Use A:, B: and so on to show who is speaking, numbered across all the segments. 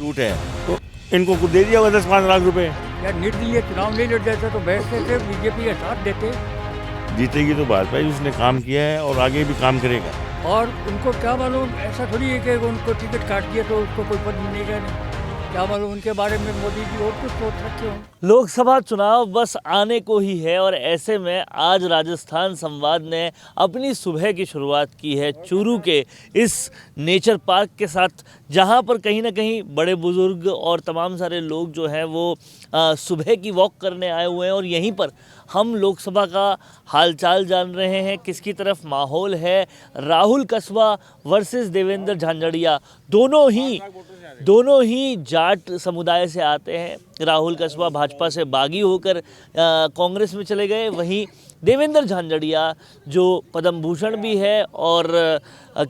A: झूठ है। तो इनको कुछ दे दिया होगा 10-5 लाख रुपए।
B: यार निर्दलीय चुनाव नहीं लड़ जाते तो बैठते थे, बीजेपी का साथ देते।
A: जीतेगी तो भाजपा ही, उसने काम किया है और आगे भी काम करेगा।
B: और उनको क्या मालूम, ऐसा थोड़ी है कि उनको टिकट काट दिया तो उसको कोई पद मिलेगा नहीं। क्या मालूम उनके बारे में मोदी जी और कुछ सोच रखे हों।
C: लोकसभा चुनाव बस आने को ही है और ऐसे में आज राजस्थान संवाद ने अपनी सुबह की शुरुआत की है चूरू के इस नेचर पार्क के साथ, जहां पर कहीं ना कहीं बड़े बुजुर्ग और तमाम सारे लोग जो हैं वो सुबह की वॉक करने आए हुए हैं और यहीं पर हम लोकसभा का हालचाल जान रहे हैं। किसकी तरफ माहौल है। राहुल कसबा वर्सेस देवेंद्र झांझड़िया, दोनों ही जाट समुदाय से आते हैं। राहुल कसबा भाजपा से बागी होकर कांग्रेस में चले गए, वहीं देवेंद्र झांझड़िया जो पद्म भूषण भी है और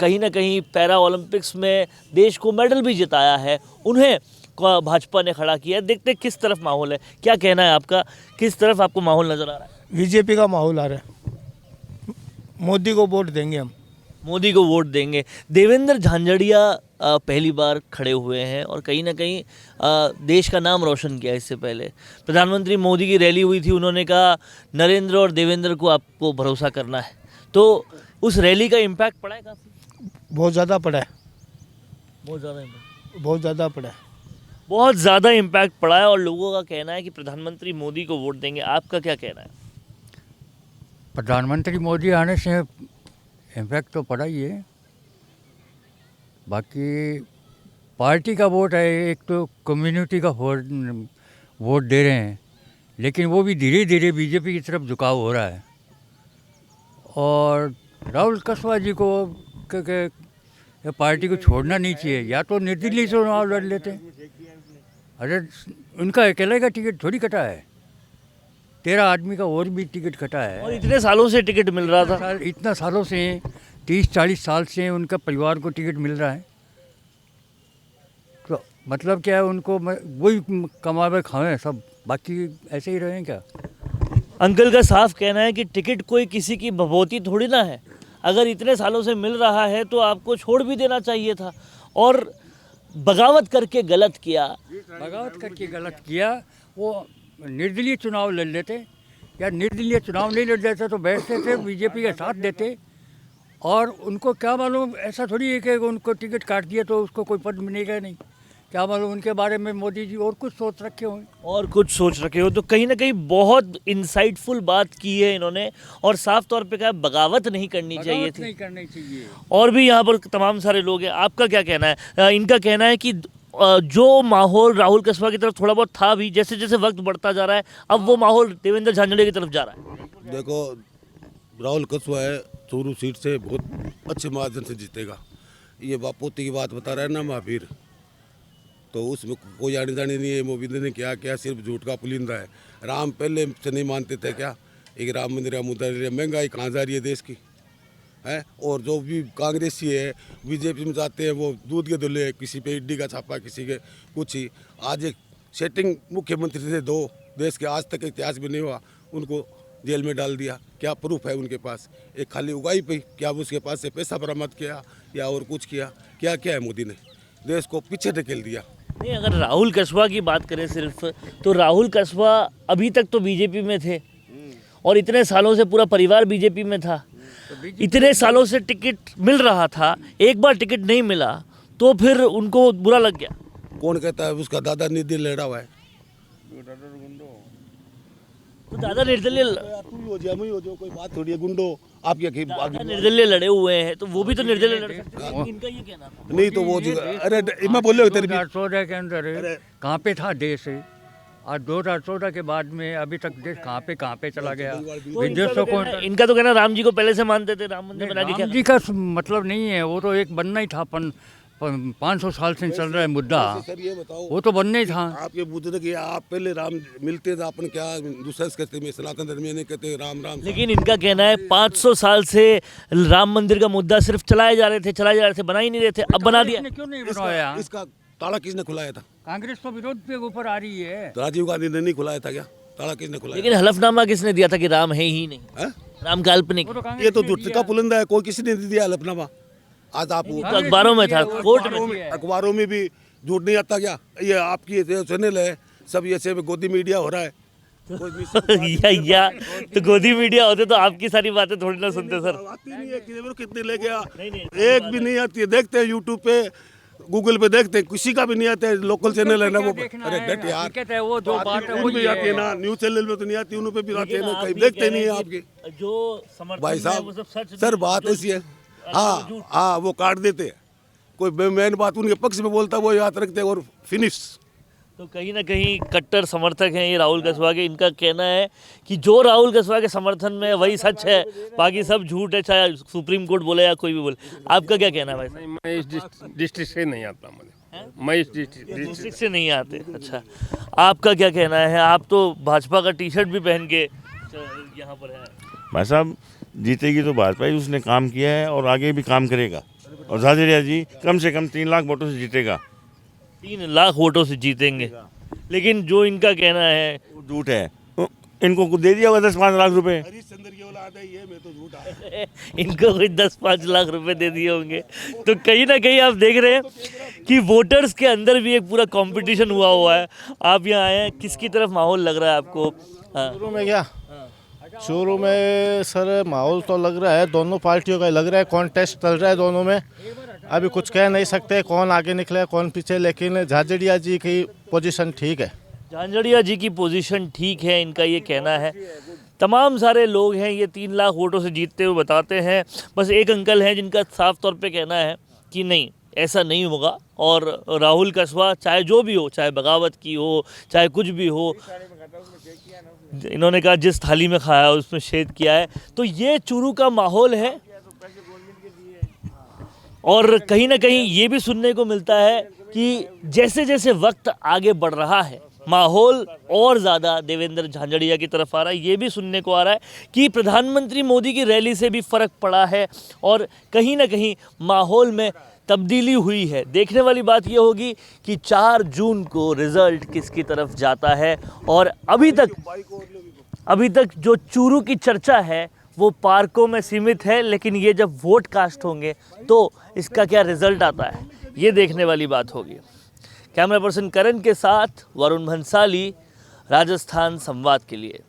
C: कहीं ना कहीं पैरा ओलंपिक्स में देश को मेडल भी जिताया है, उन्हें भाजपा ने खड़ा किया है। देखते हैं किस तरफ माहौल है। क्या कहना है आपका, किस तरफ आपको माहौल नजर आ रहा है?
D: बीजेपी का माहौल आ रहा है, मोदी को वोट देंगे हम।
C: मोदी को वोट देंगे। देवेंद्र झांझड़िया पहली बार खड़े हुए हैं और कहीं ना कहीं देश का नाम रोशन किया। इससे पहले प्रधानमंत्री मोदी की रैली हुई थी, उन्होंने कहा नरेंद्र और देवेंद्र को आपको भरोसा करना है, तो उस रैली का इम्पैक्ट पड़ा है काफ़ी?
D: बहुत ज़्यादा पड़ा है,
C: बहुत ज़्यादा इम्पैक्ट,
D: बहुत ज़्यादा पड़ा है।
C: बहुत ज़्यादा इम्पैक्ट पड़ा है और लोगों का कहना है कि प्रधानमंत्री मोदी को वोट देंगे। आपका क्या कहना है?
B: प्रधानमंत्री मोदी आने से इम्पैक्ट तो पड़ा ही है, बाकी पार्टी का वोट है, एक तो कम्युनिटी का वोट दे रहे हैं, लेकिन वो भी धीरे धीरे बीजेपी की तरफ झुकाव हो रहा है। और राहुल कसबा जी को पार्टी को छोड़ना नहीं चाहिए, या तो निर्दलीय चुनाव लड़ लेते। अरे उनका अकेले का टिकट थोड़ी कटा है, 13 आदमी का और भी टिकट कटा है।
C: और इतने सालों से टिकट मिल रहा था,
B: इतना सालों से 30-40 साल से उनका परिवार को टिकट मिल रहा है, तो मतलब क्या है, उनको वही कमावे खावे सब, बाकी ऐसे ही रहें क्या?
C: अंकल का साफ कहना है कि टिकट कोई किसी की भभूति थोड़ी ना है। अगर इतने सालों से मिल रहा है तो आपको छोड़ भी देना चाहिए था, और बगावत करके गलत किया। वो निर्दलीय चुनाव लड़ लेते, या निर्दलीय चुनाव नहीं लड़ जाते तो बैठते थे, बीजेपी का साथ देते। और उनको क्या मालूम, ऐसा थोड़ी है कि उनको टिकट काट दिया तो उसको कोई पद मिलेगा नहीं। क्या मालूम उनके बारे में मोदी जी और कुछ सोच रखे हो। तो कहीं ना कहीं बहुत इंसाइटफुल बात की है इन्होंने, और साफ तौर पे कहा बगावत नहीं करनी चाहिए थी। और भी यहाँ पर तमाम सारे लोग हैं। आपका क्या कहना है? इनका कहना है कि जो माहौल राहुल कसबा की तरफ थोड़ा बहुत था भी, जैसे जैसे वक्त बढ़ता जा रहा है अब वो माहौल देवेंद्र झांझड़िया की तरफ जा रहा है।
E: देखो, राहुल कसबा है चूरू सीट से बहुत अच्छे मार्जिन से जीतेगा। ये बापोती की बात बता रहा है ना महावीर, तो उसमें कोई आनी जानी नहीं है। मोदी ने क्या सिर्फ झूठ का पुलिंदा है। राम पहले से नहीं मानते थे क्या? एक राम मंदिर का मुद्दा, महंगाई कहाँ जा रही है देश की है। और जो भी कांग्रेसी है बीजेपी में जाते हैं वो दूध के धुले, किसी पे ईडी का छापा, किसी के कुछ ही। आज एक सेटिंग मुख्यमंत्री थे दो, देश के आज तक इतिहास में नहीं हुआ, उनको जेल में डाल दिया। क्या प्रूफ है उनके पास? एक खाली उगाई पे, क्या उसके पास से पैसा बरामद किया या और कुछ किया? क्या क्या है? मोदी ने देश को पीछे धकेल दिया।
C: नहीं, अगर राहुल कसबा की बात करें सिर्फ, तो राहुल कसबा अभी तक तो बीजेपी में थे और इतने सालों से पूरा परिवार बीजेपी में था। इतने सालों से टिकट मिल रहा था, एक बार टिकट नहीं मिला तो फिर उनको बुरा लग गया।
E: कौन कहता है? उसका दादा निर्दलीय लड़ा हुआ है।
C: तो दादा निर्दलीय
E: कोई बात थोड़ी है। गुंडो आपके
C: निर्दलीय लड़े हुए हैं तो वो भी तो निर्दलीय लड़ सकते हैं। इनका ये कहना था।
E: नहीं तो वो अरे मैं बोल रहा हूँ
B: 2014 के अंदर कहाँ पे था देश? और 2014 के बाद में अभी तक देश कहाँ पे चला गया? विदेशों को
C: इनका तो कहना राम जी को पहले से मानते थे, राम मंदिर बना के।
B: राम जी का मतलब नहीं है, वो तो एक बनना ही था। 500 साल से चल रहा है मुद्दा, वो तो बनना ही था।
E: आपके बुद्ध कि आप पहले राम मिलते थे, अपन क्या दूसरा कहते हैं, सनातन धर्म नहीं कहते राम राम।
C: लेकिन इनका कहना है 500 साल से राम मंदिर का मुद्दा सिर्फ चलाए जा रहे थे, बना ही नहीं रहे थे, अब बना दिया।
B: क्यों नहीं बनवाया?
E: इसका ताला किसने खुलाया था?
B: कांग्रेस तो विरोध पे ऊपर आ रही है।
E: राजीव गांधी ने नहीं खुलाया था क्या? ताला किसने खुलाया?
C: लेकिन हलफनामा किसने दिया था कि राम है ही नहीं
E: है?
C: राम काल्पनिक।
E: ये तो झूठ का पुलंदा है, कोई किसी ने नहीं दिया हलफनामा। आज आप
C: अखबारों में था, कोर्ट में,
E: अखबारों में भी झूठ नहीं आता क्या? ये आपकी ये चैनल है, सब ऐसे में गोदी मीडिया हो रहा है। कोई
F: या तो गोदी मीडिया होते तो आपकी सारी बातें थोड़ी ना सुनते सर।
E: आती नहीं है कितने ले गया, एक भी नहीं आती है। देखते हैं यूट्यूब पे, गूगल पे देखते हैं, किसी का भी नहीं आता है। लोकल चैनल है ना वो। अरे डट यार,
C: हकीकत है वो जो बात है वो
E: भी आती है ना, न्यूज चैनल पे तो नहीं आती, उन पे भी आती है ना, कहीं देखते नहीं है आपके
F: जो समर्थन
E: भाई
F: है, वो
E: साहब।
F: सब सच
E: सर बात ऐसी है, हाँ हाँ, वो काट देते हैं। कोई मेन बात उनके पक्ष में बोलता है वो याद रखते हैं और फिनिश।
F: तो कहीं ना कहीं कट्टर समर्थक हैं ये राहुल कसवा के। इनका कहना है कि जो राहुल कसवा के समर्थन में वही सच है, बाकी सब झूठ है, चाहे सुप्रीम कोर्ट बोले या कोई भी बोले। आपका क्या कहना है भाई?
G: नहीं, मैं इस डिस्ट्रिक्ट से नहीं आता, मैं इस
F: डिस्ट्रिक्ट से नहीं आते। अच्छा, आपका क्या कहना है? आप तो भाजपा का टी शर्ट भी पहन के यहाँ पर है।
A: भाई साहब, जीतेगी तो भाजपा ही, उसने काम किया है और आगे भी काम करेगा। और झाझड़िया जी कम से कम 3 लाख वोटों से जीतेगा।
F: 3 लाख वोटों से जीतेंगे, लेकिन जो इनका कहना है
A: वो झूठ है। इनको कुछ दे दिया होगा 10-5 लाख रुपए।
E: हरिश्चंद्र की औलाद है ये, मैं तो झूठा।
F: इनको कोई 10-5 लाख रुपए दे दिए होंगे। तो कहीं ना कहीं आप देख रहे हैं कि वोटर्स के अंदर भी एक पूरा कंपटीशन हुआ है। आप यहाँ आए हैं, किसकी तरफ माहौल लग रहा है आपको?
H: शुरू में क्या, शुरू में सर माहौल तो लग रहा है दोनों पार्टियों का लग रहा है, कॉन्टेस्ट चल रहा है दोनों में। अभी कुछ कह नहीं सकते कौन आगे निकले कौन पीछे, लेकिन झाझड़िया जी की पोजीशन ठीक है।
F: झाझड़िया जी की पोजीशन ठीक है, इनका ये कहना है। तमाम सारे लोग हैं ये 3 लाख वोटों से जीतते हुए बताते हैं। बस एक अंकल हैं जिनका साफ तौर पे कहना है कि नहीं, ऐसा नहीं होगा। और राहुल कसवा चाहे जो भी हो, चाहे बगावत की हो, चाहे कुछ भी हो, इन्होंने कहा जिस थाली में खाया उसमें छेद किया है। तो ये चूरू का माहौल है। और कहीं ना कहीं ये भी सुनने को मिलता है कि जैसे जैसे वक्त आगे बढ़ रहा है, माहौल और ज़्यादा देवेंद्र झाझड़िया की तरफ आ रहा है। ये भी सुनने को आ रहा है कि प्रधानमंत्री मोदी की रैली से भी फ़र्क पड़ा है और कहीं ना कहीं माहौल में तब्दीली हुई है। देखने वाली बात ये होगी कि 4 जून को रिज़ल्ट किसकी तरफ जाता है। और अभी तक जो चूरू की चर्चा है वो पार्कों में सीमित है, लेकिन ये जब वोट कास्ट होंगे तो इसका क्या रिज़ल्ट आता है, ये देखने वाली बात होगी। कैमरा पर्सन करण के साथ वरुण भंसाली, राजस्थान संवाद के लिए।